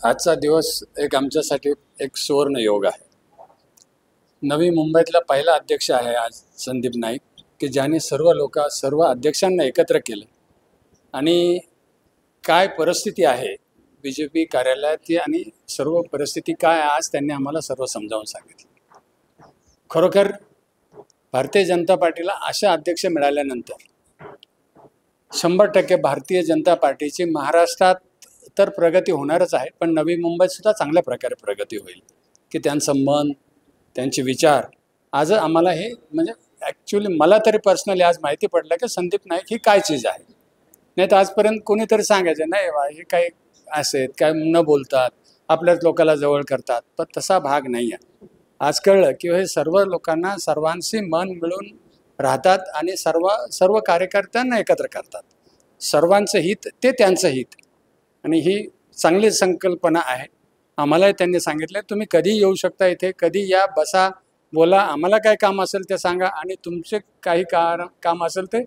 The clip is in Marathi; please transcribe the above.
आजचा दिवस एक आमच्यासाठी एक सुवर्ण योग आहे. नवी मुंबईतला पहिला अध्यक्ष आहे आज संदीप नाईक, की ज्याने सर्व अध्यक्षांना एकत्र केलं आणि काय परिस्थिती आहे BJP कार्यालयाची आणि सर्व परिस्थिती काय आज त्यांनी आम्हाला सर्व समजावून सांगितलं. खरोखर भारतीय जनता पार्टीला अशा अध्यक्ष मिळाल्यानंतर 100% भारतीय जनता पार्टीची महाराष्ट्रात तर प्रगती होणारच आहे, पण नवी मुंबईत सुद्धा चांगल्या प्रकारे प्रगती होईल. की त्यांचं मन, त्यांचे विचार आज आम्हाला हे म्हणजे ॲक्च्युली मला तरी पर्सनली आज माहिती पडलं की संदीप नाईक ही काय चीज आहे. नाही तर आजपर्यंत कोणीतरी सांगायचं नाही वा हे काही असे काय न बोलतात, आपल्याच लोकांना जवळ करतात, पण तसा भाग नाही आहे. आज कळलं की हे सर्व लोकांना सर्वांशी मन मिळून राहतात आणि सर्व कार्यकर्त्यांना एकत्र करतात. सर्वांचं हित ते त्यांचं हित, आणि ही चांगली संकल्पना आहे. आम्हालाही त्यांनी सांगितलं तुम्ही कधी येऊ शकता, इथे कधी या, बसा, बोला, आम्हाला काय काम असेल ते सांगा आणि तुमचे काही काम असेल ते